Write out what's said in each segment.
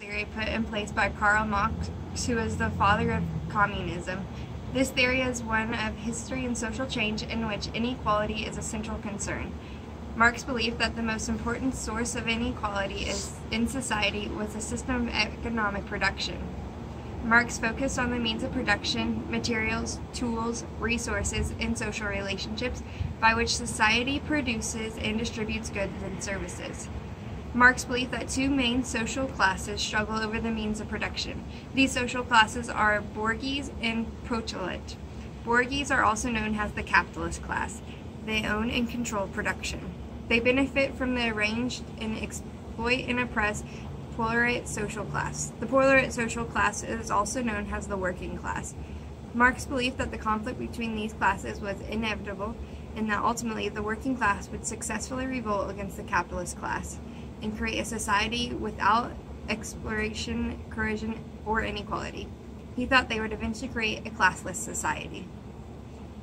theory put in place by Karl Marx, who is the father of communism. This theory is one of history and social change in which inequality is a central concern. Marx believed that the most important source of inequality in society was a system of economic production. Marx focused on the means of production, materials, tools, resources, and social relationships by which society produces and distributes goods and services. Marx believed that two main social classes struggle over the means of production. These social classes are bourgeois and proletariat. Bourgeois are also known as the capitalist class. They own and control production. They benefit from the arranged and exploit and oppress proletariat social class. The proletariat social class is also known as the working class. Marx believed that the conflict between these classes was inevitable and that ultimately the working class would successfully revolt against the capitalist class and create a society without exploitation, coercion, or inequality. He thought they would eventually create a classless society.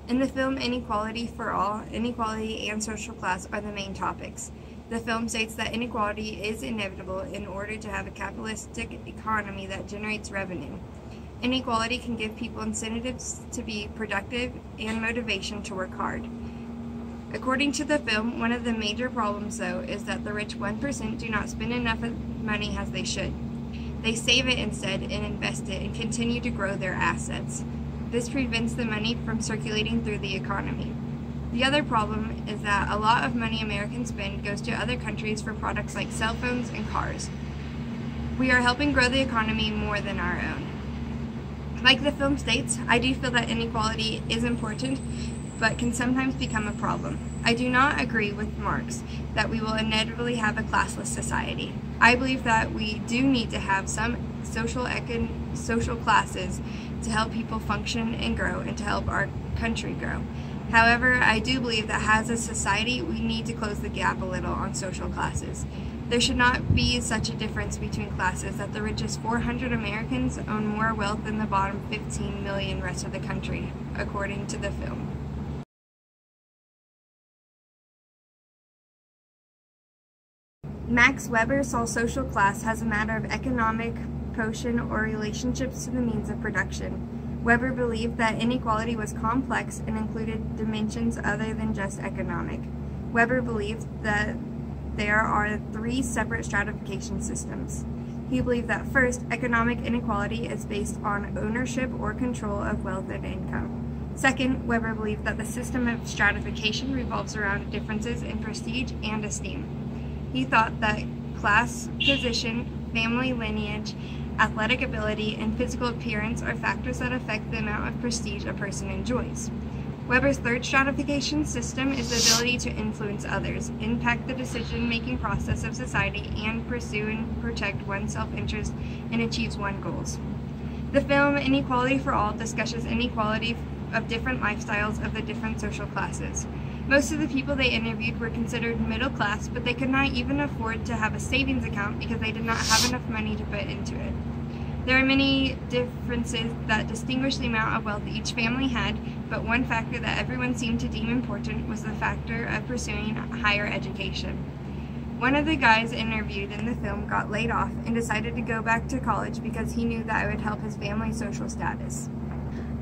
In the film Inequality for All, inequality and social class are the main topics. The film states that inequality is inevitable in order to have a capitalistic economy that generates revenue. Inequality can give people incentives to be productive and motivation to work hard. According to the film, one of the major problems, though, is that the rich 1% do not spend enough money as they should. They save it instead and invest it and continue to grow their assets. This prevents the money from circulating through the economy. The other problem is that a lot of money Americans spend goes to other countries for products like cell phones and cars. We are helping grow the economy more than our own. Like the film states, I do feel that inequality is important, but can sometimes become a problem. I do not agree with Marx that we will inevitably have a classless society. I believe that we do need to have some social classes to help people function and grow and to help our country grow. However, I do believe that as a society, we need to close the gap a little on social classes. There should not be such a difference between classes that the richest 400 Americans own more wealth than the bottom 15 million rest of the country, according to the film. Max Weber saw social class as a matter of economic proportion or relationships to the means of production. Weber believed that inequality was complex and included dimensions other than just economic. Weber believed that there are three separate stratification systems. He believed that first, economic inequality is based on ownership or control of wealth and income. Second, Weber believed that the system of stratification revolves around differences in prestige and esteem. He thought that class, position, family lineage, athletic ability, and physical appearance are factors that affect the amount of prestige a person enjoys. Weber's third stratification system is the ability to influence others, impact the decision-making process of society, and pursue and protect one's self-interest and achieves one's goals. The film Inequality for All discusses inequality of different lifestyles of the different social classes. Most of the people they interviewed were considered middle class, but they could not even afford to have a savings account because they did not have enough money to put into it. There are many differences that distinguish the amount of wealth each family had, but one factor that everyone seemed to deem important was the factor of pursuing higher education. One of the guys interviewed in the film got laid off and decided to go back to college because he knew that it would help his family's social status.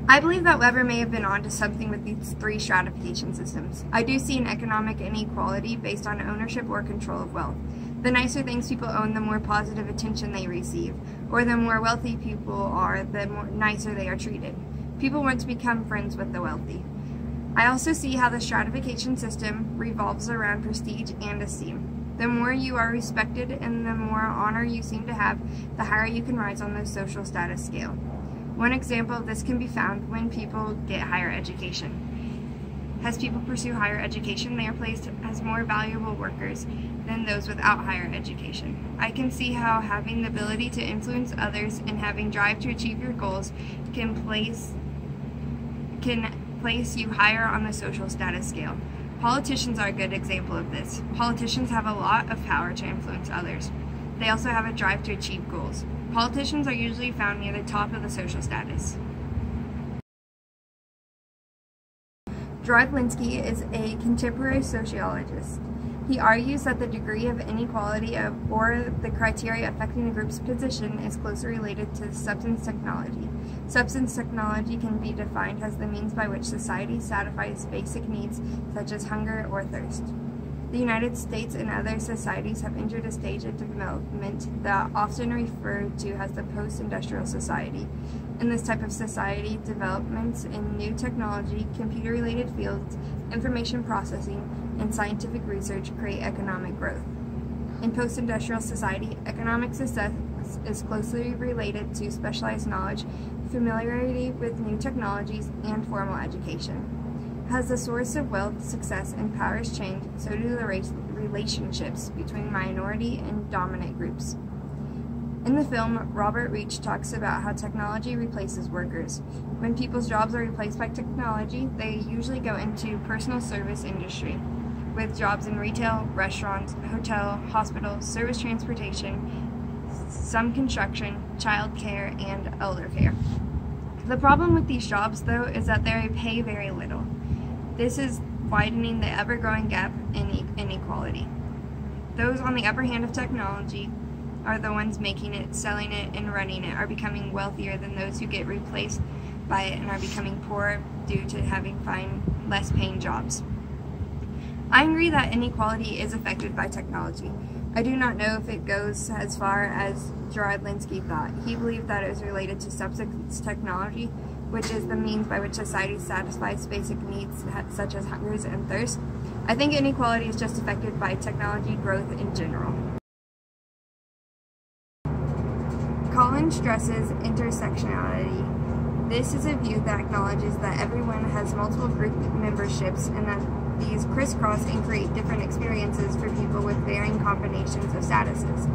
I believe that Weber may have been onto something with these three stratification systems. I do see an economic inequality based on ownership or control of wealth. The nicer things people own, the more positive attention they receive, or the more wealthy people are, the more nicer they are treated. People want to become friends with the wealthy. I also see how the stratification system revolves around prestige and esteem. The more you are respected and the more honor you seem to have, the higher you can rise on the social status scale. One example of this can be found when people get higher education. As people pursue higher education, they are placed as more valuable workers than those without higher education. I can see how having the ability to influence others and having drive to achieve your goals can place you higher on the social status scale. Politicians are a good example of this. Politicians have a lot of power to influence others. They also have a drive to achieve goals. Politicians are usually found near the top of the social status. Gerard Linsky is a contemporary sociologist. He argues that the degree of inequality or the criteria affecting a group's position is closely related to substance technology. Substance technology can be defined as the means by which society satisfies basic needs such as hunger or thirst. The United States and other societies have entered a stage of development that often referred to as the post-industrial society. In this type of society, developments in new technology, computer-related fields, information processing, and scientific research create economic growth. In post-industrial society, economic success is closely related to specialized knowledge, familiarity with new technologies, and formal education. As the source of wealth, success, and power is changed, so do the relationships between minority and dominant groups. In the film, Robert Reich talks about how technology replaces workers. When people's jobs are replaced by technology, they usually go into personal service industry, with jobs in retail, restaurants, hotel, hospitals, service transportation, some construction, child care, and elder care. The problem with these jobs, though, is that they pay very little. This is widening the ever-growing gap in inequality. Those on the upper hand of technology are the ones making it, selling it, and running it, are becoming wealthier than those who get replaced by it and are becoming poorer due to having less paying jobs. I agree that inequality is affected by technology. I do not know if it goes as far as Gerard Linsky thought. He believed that it was related to substance technology, which is the means by which society satisfies basic needs such as hunger and thirst. I think inequality is just affected by technology growth in general. Collins stresses intersectionality. This is a view that acknowledges that everyone has multiple group memberships and that these crisscross and create different experiences for people with varying combinations of statuses.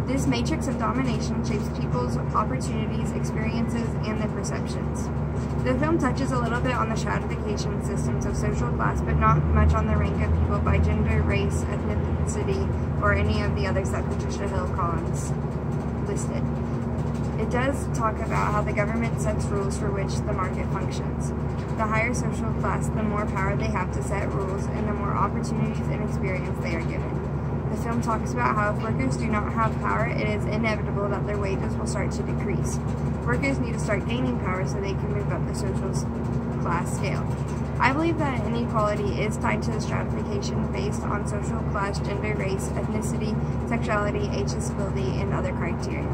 This matrix of domination shapes people's opportunities, experiences, and their perceptions. The film touches a little bit on the stratification systems of social class, but not much on the rank of people by gender, race, ethnicity, or any of the others that Patricia Hill Collins listed. It does talk about how the government sets rules for which the market functions. The higher social class, the more power they have to set rules and the more opportunities and experience they are given. The film talks about how if workers do not have power, it is inevitable that their wages will start to decrease. Workers need to start gaining power so they can move up the social class scale. I believe that inequality is tied to the stratification based on social class, gender, race, ethnicity, sexuality, age, disability, and other criteria.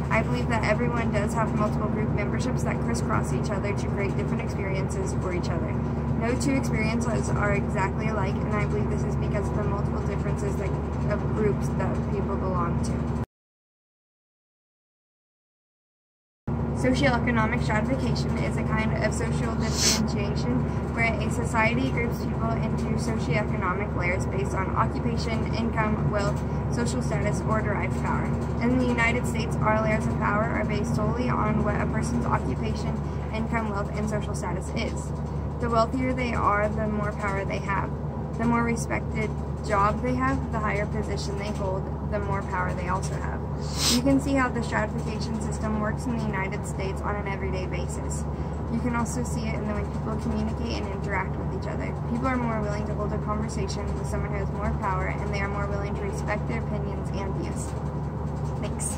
I believe that everyone does have multiple group memberships that crisscross each other to create different experiences for each other. No two experiences are exactly alike, and I believe this is because of the multiple differences of groups that people belong to. Socioeconomic stratification is a kind of social differentiation where a society groups people into socioeconomic layers based on occupation, income, wealth, social status, or derived power. In the United States, our layers of power are based solely on what a person's occupation, income, wealth, and social status is. The wealthier they are, the more power they have. The more respected job they have, the higher position they hold, the more power they also have. You can see how the stratification system works in the United States on an everyday basis. You can also see it in the way people communicate and interact with each other. People are more willing to hold a conversation with someone who has more power, and they are more willing to respect their opinions and views. Thanks.